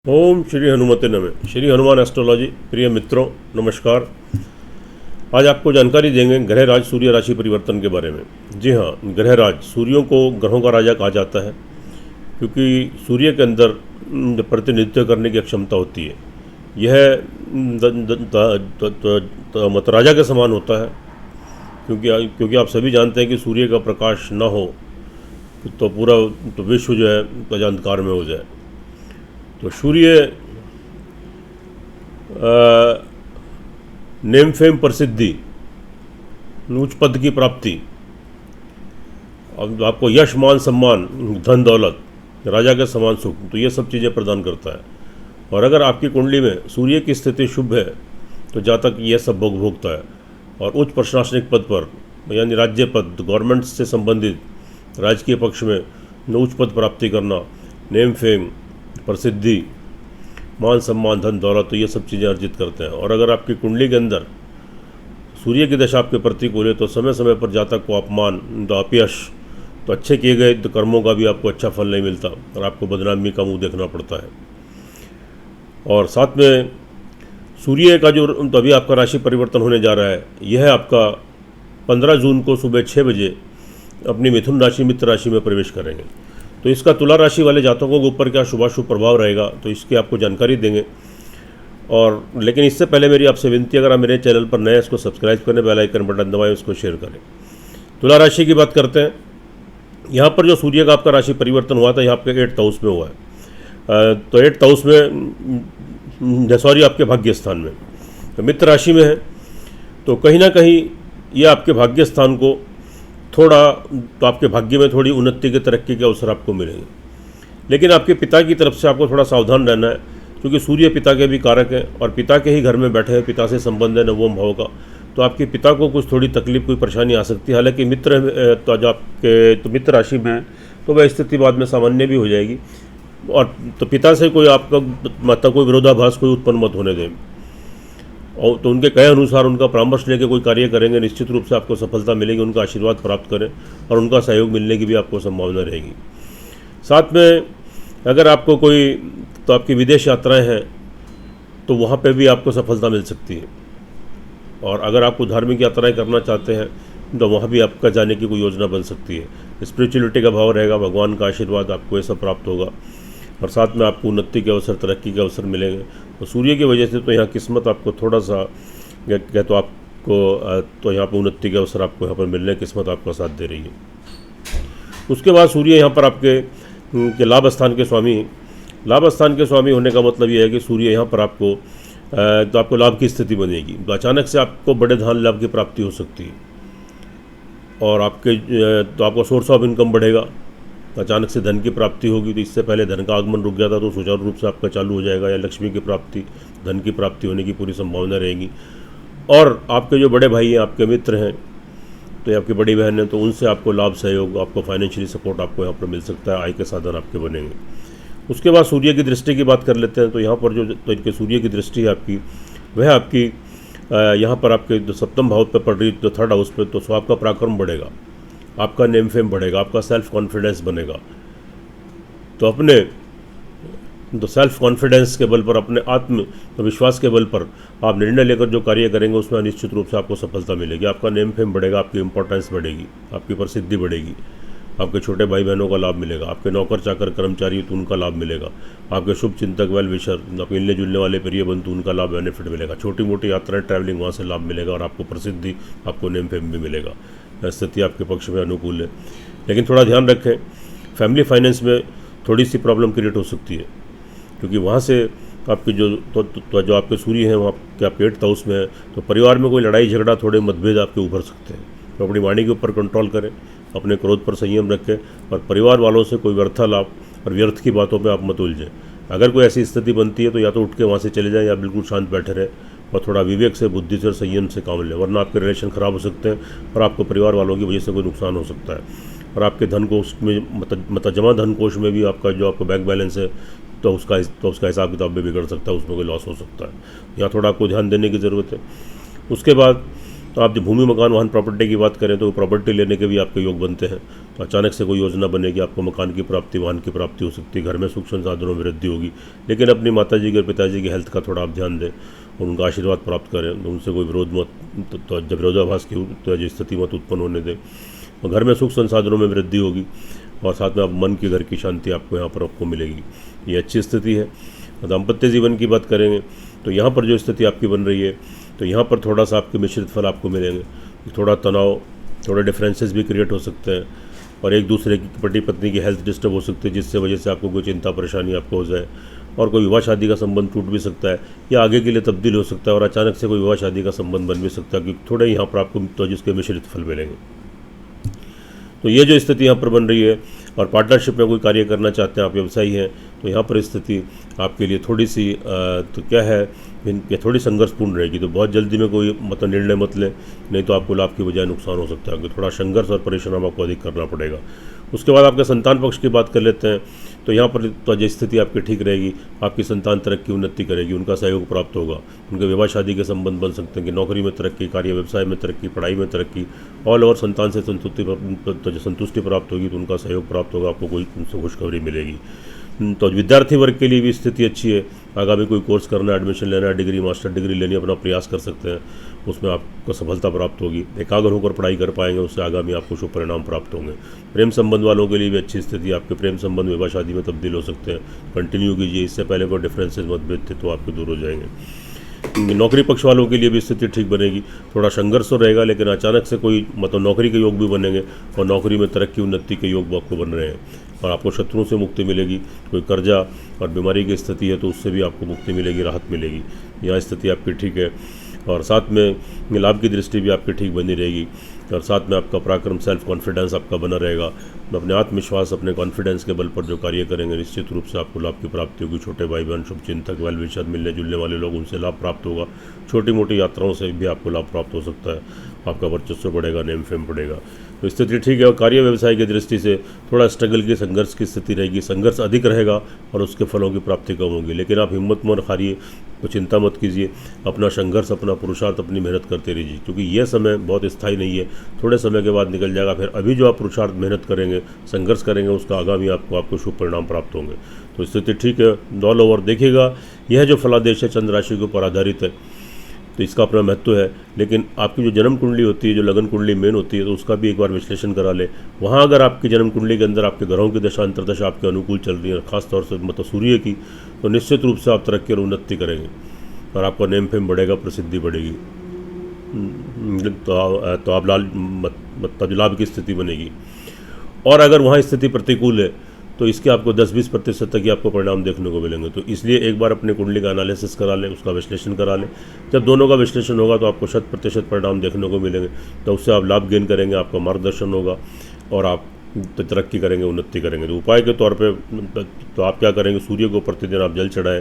ओम श्री हनुमते नमः। श्री हनुमान एस्ट्रोलॉजी प्रिय मित्रों नमस्कार। आज आपको जानकारी देंगे ग्रह राज सूर्य राशि परिवर्तन के बारे में। जी हाँ, ग्रह राज सूर्यों को ग्रहों का राजा कहा जाता है क्योंकि सूर्य के अंदर प्रतिनिधित्व करने की क्षमता होती है। यह मत राजा के समान होता है क्योंकि आप सभी जानते हैं कि सूर्य का प्रकाश न हो तो पूरा विश्व जो है तो अंधकार में हो जाए। तो सूर्य नेम फेम प्रसिद्धि, उच्च पद की प्राप्ति, अब आपको यश मान सम्मान, धन दौलत, राजा के समान सुख, तो ये सब चीज़ें प्रदान करता है। और अगर आपकी कुंडली में सूर्य की स्थिति शुभ है तो जातक ये सब भोग भोगता है। और उच्च प्रशासनिक पद पर यानी राज्य पद, गवर्नमेंट से संबंधित राजकीय पक्ष में उच्च पद प्राप्ति करना, नेम फेम प्रसिद्धि, मान सम्मान, धन दौलत, तो ये सब चीज़ें अर्जित करते हैं। और अगर आपकी कुंडली के अंदर सूर्य की दशा आपके प्रतिकूल है तो समय समय पर जातक को अपमान, तो अपयश, तो अच्छे किए गए तो कर्मों का भी आपको अच्छा फल नहीं मिलता और आपको बदनामी का मुंह देखना पड़ता है। और साथ में सूर्य का जो तो अभी आपका राशि परिवर्तन होने जा रहा है, यह आपका 15 जून को सुबह 6 बजे अपनी मिथुन राशि मित्र राशि में प्रवेश करेंगे। तो इसका तुला राशि वाले जातकों के ऊपर क्या शुभाशुभ प्रभाव रहेगा तो इसकी आपको जानकारी देंगे। और लेकिन इससे पहले मेरी आपसे विनती, अगर आप मेरे चैनल पर नए, इसको सब्सक्राइब करें, बेल आइकन बटन दबाएं, उसको शेयर करें। तुला राशि की बात करते हैं। यहाँ पर जो सूर्य का आपका राशि परिवर्तन हुआ था, यहाँ आपके 8th हाउस में हुआ है। तो 8th हाउस में सॉरी आपके भाग्य स्थान में, तो मित्र राशि में है। तो कहीं ना कहीं ये आपके भाग्य स्थान को थोड़ा, तो आपके भाग्य में थोड़ी उन्नति के तरक्की के अवसर आपको मिलेंगे। लेकिन आपके पिता की तरफ से आपको थोड़ा सावधान रहना है क्योंकि सूर्य पिता के भी कारक हैं और पिता के ही घर में बैठे हैं, पिता से संबंध है नवम भाव का। तो आपके पिता को कुछ थोड़ी तकलीफ, कोई परेशानी आ सकती है। हालांकि मित्र तो जो आपके तो मित्र राशि में है तो वह स्थिति बाद में सामान्य भी हो जाएगी। और तो पिता से कोई आपका मतलब कोई विरोधाभास कोई उत्पन्न मत होने दें। और तो उनके कहे अनुसार उनका परामर्श लेकर कोई कार्य करेंगे, निश्चित रूप से आपको सफलता मिलेगी। उनका आशीर्वाद प्राप्त करें और उनका सहयोग मिलने की भी आपको संभावना रहेगी। साथ में अगर आपको कोई तो आपकी विदेश यात्राएं हैं तो वहाँ पे भी आपको सफलता मिल सकती है। और अगर आपको धार्मिक यात्राएं करना चाहते हैं तो वहाँ भी आपका जाने की कोई योजना बन सकती है। स्पिरिचुअलिटी का भाव रहेगा, भगवान का आशीर्वाद आपको ये सब प्राप्त होगा। और साथ में आपको उन्नति के अवसर, तरक्की के अवसर मिलेंगे। तो सूर्य की वजह से तो यहाँ किस्मत आपको थोड़ा सा क्या तो आपको तो यहाँ पर उन्नति के अवसर आपको यहाँ पर मिलने, किस्मत आपका साथ दे रही है। उसके बाद सूर्य यहाँ पर आपके लाभ स्थान के स्वामी, लाभ स्थान के स्वामी होने का मतलब ये है कि सूर्य यहाँ पर आपको तो आपको लाभ की स्थिति बनेगी। तो अचानक से आपको बड़े धन लाभ की प्राप्ति हो सकती है और आपके तो आपका सोर्स ऑफ इनकम बढ़ेगा। अचानक से धन की प्राप्ति होगी। तो इससे पहले धन का आगमन रुक गया था तो सुचारू रूप से आपका चालू हो जाएगा, या लक्ष्मी की प्राप्ति, धन की प्राप्ति होने की पूरी संभावना रहेगी। और आपके जो बड़े भाई हैं, आपके मित्र हैं, तो आपकी बड़ी बहन है, तो उनसे आपको लाभ, सहयोग, आपको फाइनेंशियली सपोर्ट आपको यहाँ पर मिल सकता है। आय के साधन आपके बनेंगे। उसके बाद सूर्य की दृष्टि की बात कर लेते हैं। तो यहाँ पर जो तो इनके सूर्य की दृष्टि है आपकी, वह आपकी यहाँ पर आपके जो 7वें भाव पर पड़ रही, जो 3rd हाउस पे, तो आपका पराक्रम बढ़ेगा, आपका नेम फेम बढ़ेगा, आपका सेल्फ कॉन्फिडेंस बनेगा। तो अपने तो सेल्फ कॉन्फिडेंस के बल पर, अपने आत्मविश्वास के बल पर आप निर्णय लेकर जो कार्य करेंगे उसमें निश्चित रूप से आपको सफलता मिलेगी। आपका नेम फेम बढ़ेगा, आपकी इंपॉर्टेंस बढ़ेगी, आपकी प्रसिद्धि बढ़ेगी, आपके छोटे भाई बहनों का लाभ मिलेगा, आपके नौकर चाकर कर्मचारी तो उनका लाभ मिलेगा, आपके शुभ चिंतक, वेल विशर, मिलने जुलने वाले प्रिय बंधु, उनका लाभ, बेनिफिट मिलेगा। छोटी मोटी यात्राएं, ट्रैवलिंग, वहाँ से लाभ मिलेगा और आपको प्रसिद्धि, आपको नेम फेम भी मिलेगा। स्थिति आपके पक्ष में अनुकूल है। लेकिन थोड़ा ध्यान रखें, फैमिली फाइनेंस में थोड़ी सी प्रॉब्लम क्रिएट हो सकती है क्योंकि वहाँ से आपके जो आपके सूर्य हैं वहाँ के आपके 8th हाउस में है। तो परिवार में कोई लड़ाई झगड़ा, थोड़े मतभेद आपके उभर सकते हैं। तो अपनी वाणी के ऊपर कंट्रोल करें, अपने क्रोध पर संयम रखें और परिवार वालों से कोई वार्तालाप और व्यर्थ की बातों में आप मत उलझें। अगर कोई ऐसी स्थिति बनती है तो या तो उठ के वहाँ से चले जाएं या बिल्कुल शांत बैठे रहें और थोड़ा विवेक से, बुद्धि से और संयम से काम लें, वरना आपके रिलेशन ख़राब हो सकते हैं और आपको परिवार वालों की वजह से कोई नुकसान हो सकता है। और आपके धन कोष में मतलब जमा धन कोष में भी आपका जो आपका बैंक बैलेंस है तो उसका हिसाब किताब भी बिगड़ सकता है, उसमें कोई लॉस हो सकता है। यहाँ थोड़ा आपको ध्यान देने की ज़रूरत है। उसके बाद तो आप जब भूमि मकान वाहन प्रॉपर्टी की बात करें तो प्रॉपर्टी लेने के भी आपके योग बनते हैं। तो अचानक से कोई योजना बनेगी, आपको मकान की प्राप्ति, वाहन की प्राप्ति हो सकती है, घर में सुख संसाधनों में वृद्धि होगी। लेकिन अपनी माताजी और पिताजी की हेल्थ का थोड़ा आप ध्यान दें और उनका आशीर्वाद प्राप्त करें, तो उनसे कोई विरोध मत, तो जब विरोधाभास की स्थिति मत उत्पन्न होने दें। और घर में सुख संसाधनों में वृद्धि होगी और साथ में आप मन की, घर की शांति आपको यहाँ पर आपको मिलेगी। ये अच्छी स्थिति है। दाम्पत्य जीवन की बात करेंगे तो यहाँ पर जो स्थिति आपकी बन रही है, तो यहाँ पर थोड़ा सा आपके मिश्रित फल आपको मिलेंगे। थोड़ा तनाव, थोड़े डिफरेंसेस भी क्रिएट हो सकते हैं और एक दूसरे की, पति पत्नी की हेल्थ डिस्टर्ब हो सकती है, जिससे वजह से आपको कोई चिंता परेशानी आपको हो जाए और कोई विवाह शादी का संबंध टूट भी सकता है या आगे के लिए तब्दील हो सकता है और अचानक से कोई विवाह शादी का संबंध बन भी सकता है, क्योंकि थोड़े यहाँ पर आपको तो जिसके मिश्रित फल मिलेंगे। तो ये जो स्थिति यहाँ पर बन रही है और पार्टनरशिप में कोई कार्य करना चाहते हैं, आप व्यवसायी हैं, तो यहाँ पर स्थिति आपके लिए थोड़ी सी तो क्या है, ये थोड़ी संघर्षपूर्ण रहेगी। तो बहुत जल्दी में कोई मतलब निर्णय मत लें, नहीं तो आपको लाभ की बजाय नुकसान हो सकता है, क्योंकि थोड़ा संघर्ष और परिश्रम आपको अधिक करना पड़ेगा। उसके बाद आपके संतान पक्ष की बात कर लेते हैं। तो यहाँ पर तो जो स्थिति आपकी ठीक रहेगी, आपकी संतान तरक्की उन्नति करेगी, उनका सहयोग प्राप्त होगा, उनके विवाह शादी के संबंध बन सकते हैं कि नौकरी में तरक्की, कार्य व्यवसाय में तरक्की, पढ़ाई में तरक्की, ऑल ओवर संतान से संतुष्टि प्राप्त होगी, तो उनका सहयोग प्राप्त होगा, आपको कोई उनसे खुशखबरी मिलेगी। तो विद्यार्थी वर्ग के लिए भी स्थिति अच्छी है। आगामी कोई कोर्स करना है, एडमिशन लेना है, डिग्री, मास्टर डिग्री लेनी, अपना प्रयास कर सकते हैं, उसमें आपको सफलता प्राप्त होगी। एकाग्र होकर पढ़ाई कर पाएंगे, उससे आगामी आपको शुभ परिणाम प्राप्त होंगे। प्रेम संबंध वालों के लिए भी अच्छी स्थिति, आपके प्रेम संबंध विवाह शादी में तब्दील हो सकते हैं। कंटिन्यू कीजिए, इससे पहले कोई डिफरेंसेस मतभेद थे तो आपके दूर हो जाएंगे। नौकरी पक्ष वालों के लिए भी स्थिति ठीक बनेगी। थोड़ा संघर्ष तो रहेगा, लेकिन अचानक से कोई मतलब नौकरी के योग भी बनेंगे और नौकरी में तरक्की उन्नति के योग आपको बन रहे हैं और आपको शत्रुओं से मुक्ति मिलेगी। कोई कर्जा और बीमारी की स्थिति है तो उससे भी आपको मुक्ति मिलेगी, राहत मिलेगी। यहाँ स्थिति आपकी ठीक है और साथ में लाभ की दृष्टि भी आपकी ठीक बनी रहेगी और साथ में आपका पराक्रम, सेल्फ कॉन्फिडेंस आपका बना रहेगा। अपने आत्मविश्वास, अपने कॉन्फिडेंस के बल पर जो कार्य करेंगे, निश्चित रूप से आपको लाभ की प्राप्ति होगी। छोटे भाई बहन, शुभचिंतक, वेल विशर, मिलने जुलने वाले लोग, उनसे लाभ प्राप्त होगा। छोटी मोटी यात्राओं से भी आपको लाभ प्राप्त हो सकता है। आपका वर्चस्व बढ़ेगा, नेम फेम बढ़ेगा। तो स्थिति ठीक है और कार्य व्यवसाय की दृष्टि से थोड़ा स्ट्रगल की, संघर्ष की स्थिति रहेगी। संघर्ष अधिक रहेगा और उसके फलों की प्राप्ति कम होगी, लेकिन आप हिम्मत मत हारिए, तो चिंता मत कीजिए। अपना संघर्ष, अपना पुरुषार्थ, अपनी मेहनत करते रहिए, क्योंकि यह समय बहुत स्थायी नहीं है, थोड़े समय के बाद निकल जाएगा। फिर अभी जो आप पुरुषार्थ, मेहनत करेंगे, संघर्ष करेंगे, उसका आगामी आपको शुभ परिणाम प्राप्त होंगे। तो स्थिति ठीक है। ऑल ओवर देखिएगा, यह जो फलादेश है चंद्र राशि के ऊपर आधारित है, तो इसका अपना महत्व है। लेकिन आपकी जो जन्म कुंडली होती है, जो लगन कुंडली मेन होती है, तो उसका भी एक बार विश्लेषण करा ले। वहाँ अगर आपकी जन्म कुंडली के अंदर आपके ग्रहों की दशा अंतर्दशा आपके अनुकूल चल रही है, खासतौर से मतलब सूर्य की, तो निश्चित रूप से आप तरक्की और उन्नति करेंगे और आपका नेम फेम बढ़ेगा, प्रसिद्धि बढ़ेगी। तो आप मतलब लाभ की स्थिति बनेगी। और अगर वहाँ स्थिति प्रतिकूल है तो इसके आपको 10-20% तक ही आपको परिणाम देखने को मिलेंगे। तो इसलिए एक बार अपने कुंडली का एनालिसिस करा लें, उसका विश्लेषण करा लें। जब दोनों का विश्लेषण होगा तो आपको 100% परिणाम देखने को मिलेंगे। तो उससे आप लाभ गेन करेंगे, आपका मार्गदर्शन होगा और आप तो तरक्की करेंगे, उन्नति करेंगे। तो उपाय के तौर पे तो आप क्या करेंगे, सूर्य को प्रतिदिन आप जल चढ़ाएं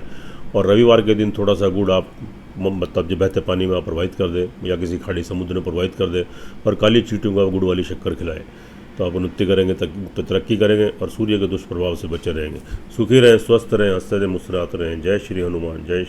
और रविवार के दिन थोड़ा सा गुड़ आप मतलब जो बहते पानी में आप प्रवाहित कर दें या किसी खाड़ी समुद्र में प्रवाहित कर दें और काली चींटियों को गुड़ वाली शक्कर खिलाएं। तो आप उन्नति करेंगे, तो तरक्की करेंगे और सूर्य के दुष्प्रभाव से बचे रहेंगे। सुखी रहें, स्वस्थ रहें, हंसते रहें, मुस्कुराते रहें। जय श्री हनुमान, जय